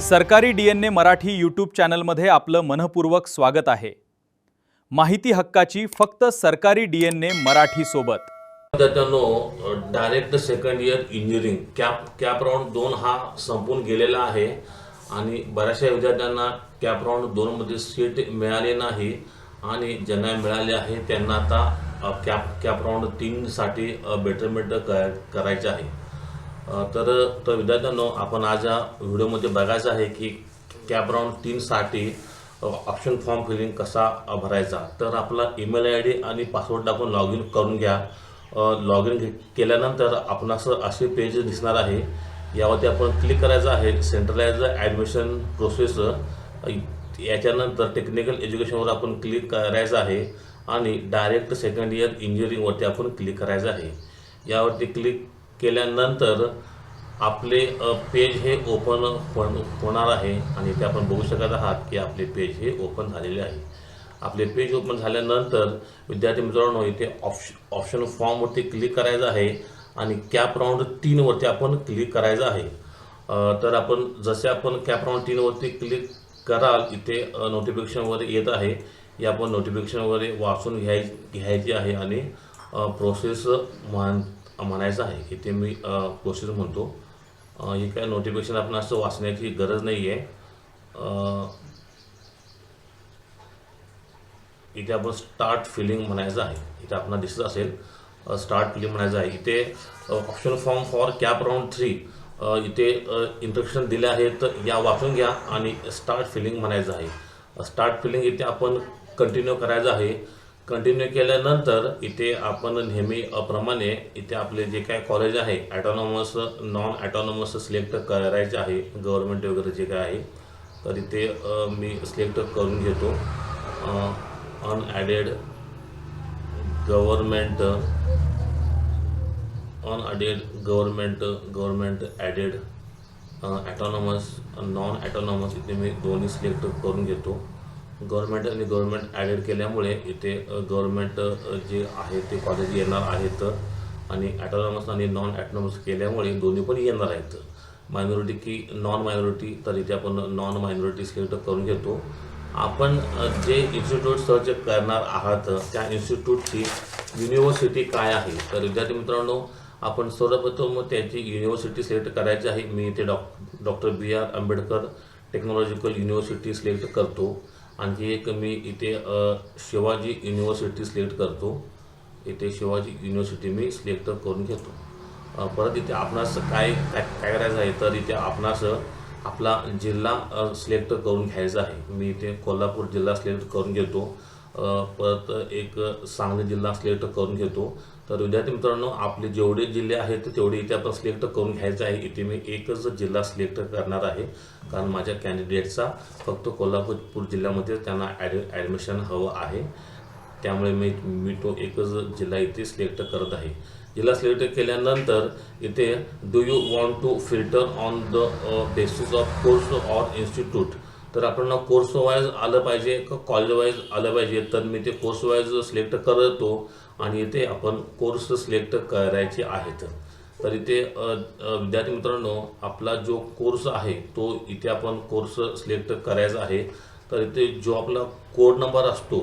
सरकारी DNA Marathi YouTube चॅनलमध्ये आपलं मनपूर्वक स्वागत आहे। माहिती हक्काची फक्त सरकारी डीएनए मराठी सोबत। विद्यार्थ्यांनो, direct second year engineering cap round 2 हा संपून गेलेला आहे आणि बऱ्याचशा विद्यार्थ्यांना कॅप राऊंड 2 मध्ये सीट मिळाली नाही आणि ज्यांना मिळाले आहे त्यांना आता कॅप राऊंड 3 साठी बेटरमेंट करायचे आहे। तर विद्यार्थ्यांनो, आपण आज या व्हिडिओमध्ये बघायचं आहे की कॅप राऊंड 3 साठी ऑप्शन फॉर्म फिलिंग कसा भरायचा। तर आपला ईमेल आयडी आणि पासवर्ड टाकून लॉग इन करून घ्या। लॉग इन केल्यानंतर आपणास असे पेज दिसणार आहे। यावरती आपण क्लिक करायचं आहे। सेंट्रलाइज्ड ॲडमिशन प्रोसेस याच्यानंतर टेक्निकल एज्युकेशनवर आपण क्लिक करायचं आहे आणि डायरेक्ट सेकंड इयर इंजिनिअरिंगवरती आपण क्लिक करायचं आहे। यावरती क्लिक केल्यानंतर आपले पेज हे ओपन होणार आहे आणि ते आपण बघू शकत आहात की आपले पेज हे ओपन झालेले आहे। आपले पेज ओपन झाल्यानंतर विद्यार्थी मित्रांनो, इथे ऑप्शन फॉर्मवरती क्लिक करायचं आहे आणि कॅप राऊंड 3 वरती आपण क्लिक करायचं आहे। तर आपण जसे आपण कॅप राऊंड 3 वरती क्लिक कराल, इथे नोटिफिकेशनवर येत आहे। या आपण नोटिफिकेशनवर वाचून घ्यायची आहे आणि प्रोसेस म्हणायचं आहे। इथे मी प्रोसेस म्हणतो। ही काय नोटिफिकेशन आपण असं वाचण्याची गरज नाही आहे। इथे आपण स्टार्ट फिलिंग म्हणायचं आहे। इथे आपल्याला दिसत असेल स्टार्ट फिलिंग म्हणायचं आहे। इथे option form for cap round 3 इथे इंस्ट्रक्शन दिले आहेत, या वाचून घ्या आणि स्टार्ट फिलिंग म्हणायचं आहे। स्टार्ट फिलिंग इथे आपण कंटिन्यू करायचं आहे। कंटिन्यू केल्यानंतर इथे आपण नेहमी प्रमाणे इथे आपले जे काय कॉलेज आहे, ॲटॉनॉमस नॉन ॲटॉनॉमस सिलेक्ट करायचे आहे, गव्हर्नमेंट वगैरे जे काय आहे। तर इथे मी सिलेक्ट करून घेतो अनॲडेड गव्हर्नमेंट ॲडेड ॲटॉनॉमस नॉन ॲटॉनॉमस इथे मी दोन्ही सिलेक्ट करून घेतो। गव्हर्नमेंट आणि गव्हर्नमेंट ॲडेड केल्यामुळे इथे गव्हर्नमेंट जे आहे ते कॉलेज येणार आहेत आणि ॲटॉनॉमस आणि नॉन ॲटॉनॉमस केल्यामुळे दोन्ही पण येणार आहेत। मायनॉरिटी की नॉन मायनॉरिटी, तर इथे आपण नॉन मायनॉरिटी सिलेक्ट करून घेतो। आपण जे इन्स्टिट्यूट सर्च करणार आहात त्या इन्स्टिट्यूटची युनिव्हर्सिटी काय आहे। तर विद्यार्थी मित्रांनो, आपण सर्वप्रथम त्याची युनिव्हर्सिटी सिलेक्ट करायची आहे। मी इथे doctor BR Ambedkar technological university select करतो। आणखी एक मी इथे शिवाजी युनिव्हर्सिटी सिलेक्ट करतो। इथे शिवाजी युनिव्हर्सिटी मी सिलेक्ट करून घेतो। परत इथे आपणास काय करायचं आहे, तर इथे आपणास आपला जिल्हा सिलेक्ट करून घ्यायचा आहे। मी इथे कोल्हापूर जिल्हा सिलेक्ट करून घेतो। परत एक सांगली जिल्हा सिलेक्ट करून घेतो। तर विद्यार्थी मित्रांनो, आपले जेवढे जिल्हे आहेत तेवढे इथे आपण सिलेक्ट करून घ्यायचं आहे। इथे मी एकच जिल्हा सिलेक्ट करणार आहे, कारण माझ्या कॅन्डिडेटचा फक्त कोल्हापूर जिल्ह्यामध्ये त्यांना ॲडमिशन हवं आहे। त्यामुळे मी तो एकच जिल्हा इथे सिलेक्ट करत आहे। जिल्हा सिलेक्ट केल्यानंतर इथे do you want to filter on the basis of course or institute, तर आपण कोर्स वाईज आलं पाहिजे का कॉलेज वाईज आलं पाहिजे। तर मी ते कोर्स वाईज सिलेक्ट करतो आणि इथे आपण कोर्स सिलेक्ट करायचे आहेत। तर इथे विद्यार्थी मित्रांनो, आपला जो कोर्स आहे तो इथे आपण कोर्स सिलेक्ट करायचा आहे। तर इथे जो आपला कोड नंबर असतो,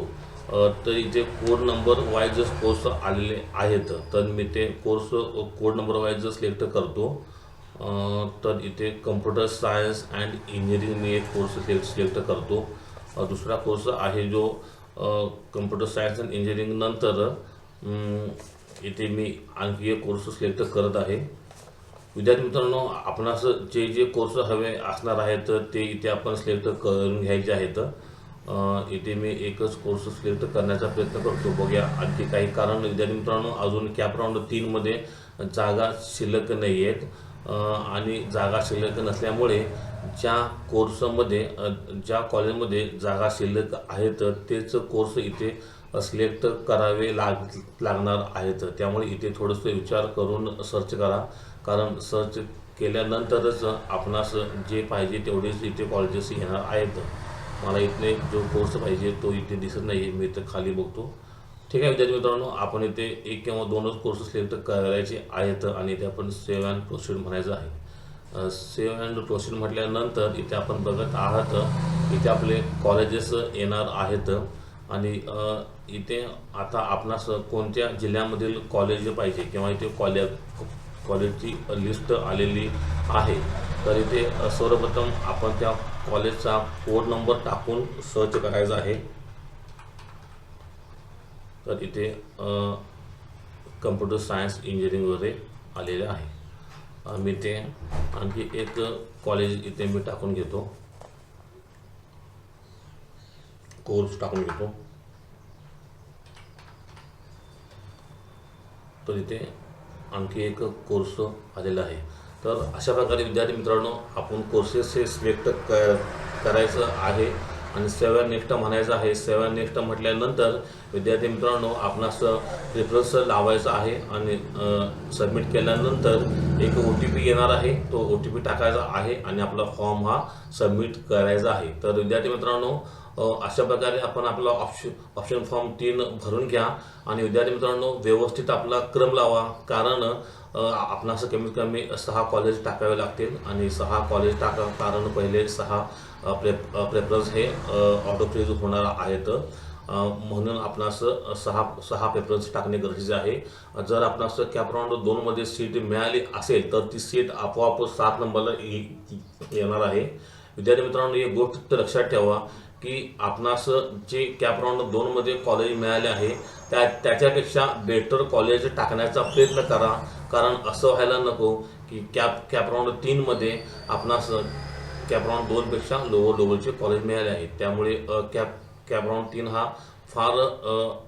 तर इथे कोड नंबर वाईज कोर्स आलेले आहेत। तर मी ते course code number wise select करतो। तर इथे कम्प्युटर सायन्स अँड इंजिनिअरिंग मी एक कोर्स सिलेक्ट करतो। दुसरा कोर्स आहे जो कम्प्युटर सायन्स अँड इंजिनिअरिंग नंतर इथे मी आणखी एक कोर्स सिलेक्ट करत आहे। विद्यार्थी मित्रांनो, आपणास जे कोर्स हवे असणार आहेत ते इथे आपण सिलेक्ट करून घ्यायचे आहेत। इथे मी एकच कोर्स सिलेक्ट करण्याचा प्रयत्न करतो। बघूया आणखी काही कारण विद्यार्थी मित्रांनो, अजून कॅप राऊंड 3 मध्ये जागा शिल्लक नाही आहेत आणि जागा शिल्लक नसल्यामुळे ज्या कोर्समध्ये ज्या कॉलेजमध्ये जागा शिल्लक आहेत तेच कोर्स इथे सिलेक्ट करावे लागणार आहेत। त्यामुळे इथे थोडंसं विचार करून सर्च करा, कारण सर्च केल्यानंतरच आपणास जे पाहिजे तेवढेच इथे कॉलेजेस येणार आहेत। मला इथे जो कोर्स पाहिजे तो इथे दिसत नाही आहे, मी इथे खाली बघतो। ठीक आहे विद्यार्थी मित्रांनो, आपण इथे एक किंवा दोनच कोर्स सिलेक्ट करायचे आहेत आणि इथे आपण सेव्ह अँड प्रोसीड म्हणायचं आहे। सेव्ह अँड प्रोसीड म्हटल्यानंतर इथे आपण बघत आहात इथे आपले कॉलेजेस येणार आहेत आणि इथे आता आपणास कोणत्या जिल्ह्यामधील कॉलेज पाहिजे किंवा इथे कॉलेजची लिस्ट आलेली आहे। तर इथे सर्वप्रथम आपण त्या कॉलेजचा कोड नंबर टाकून सर्च करायचा आहे। तर इथे कम्प्युटर सायन्स इंजिनिअरिंग वगैरे आलेले आहे। मी ते आणखी एक कॉलेज इथे मी टाकून घेतो, कोर्स टाकून घेतो। तर इथे आणखी एक कोर्स आलेला आहे। तर अशा प्रकारे विद्यार्थी मित्रांनो आपण कोर्सेस हे सिलेक्ट करायचं आहे आणि सेव्ह नेक्स्ट म्हणायचं आहे। सेव्ह नेक्स्ट म्हटल्यानंतर विद्यार्थी मित्रांनो आपणास रेफरन्स लावायचा आहे आणि सबमिट केल्यानंतर एक OTP येणार आहे, तो OTP टाकायचा आहे आणि आपला फॉर्म हा सबमिट करायचा आहे। तर विद्यार्थी मित्रांनो अशा प्रकारे आपण आपला ऑप्शन फॉर्म 3 भरून घ्या आणि विद्यार्थी मित्रांनो व्यवस्थित आपला क्रम लावा, कारण आपणास कमीत कमी 6 कॉलेज टाकावे लागतील आणि 6 कॉलेज टाका, कारण पहिले 6 प्रेफरन्स हे ऑटो फ्रीज होणार आहेत, म्हणून आपणास 6 प्रेफरन्स टाकणे गरजेचे आहे। जर आपणास कॅप राऊंड 2 मध्ये सीट मिळाली असेल तर ती सीट आपोआप 7 नंबरला येणार आहे। विद्यार्थी मित्रांनो एक गोष्ट लक्षात ठेवा की आपणास जे कॅप राऊंड 2 मध्ये कॉलेज मिळाले आहे त्याच्यापेक्षा बेटर कॉलेज टाकण्याचा प्रयत्न करा, कारण असं व्हायला नको की कॅप राऊंड 3 मध्ये आपणास कॅप राऊंड 2 पेक्षा लोअर लेवलचे कॉलेज मिळाले आहेत। त्यामुळे कॅप राऊंड 3 हा फार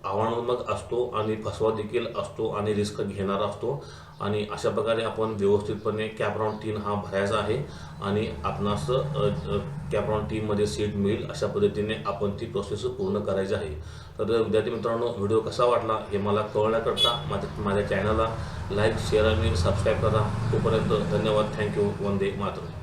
आव्हानात्मक असतो आणि फसवा देखील असतो आणि रिस्क घेणारा असतो आणि अशा प्रकारे आपण व्यवस्थितपणे कॅप राऊंड 3 हा भरायचा आहे आणि आपणास कॅप राऊंड 3 मध्ये सीट मिळेल अशा पद्धतीने आपण ती प्रोसेस पूर्ण करायची आहे। तर विद्यार्थी मित्रांनो व्हिडिओ कसा वाटला हे मला कळण्याकरता माझ्या चॅनलला लाईक, शेअर आणि सबस्क्राईब करा। तोपर्यंत धन्यवाद, थँक्यू, वंदे मातरम।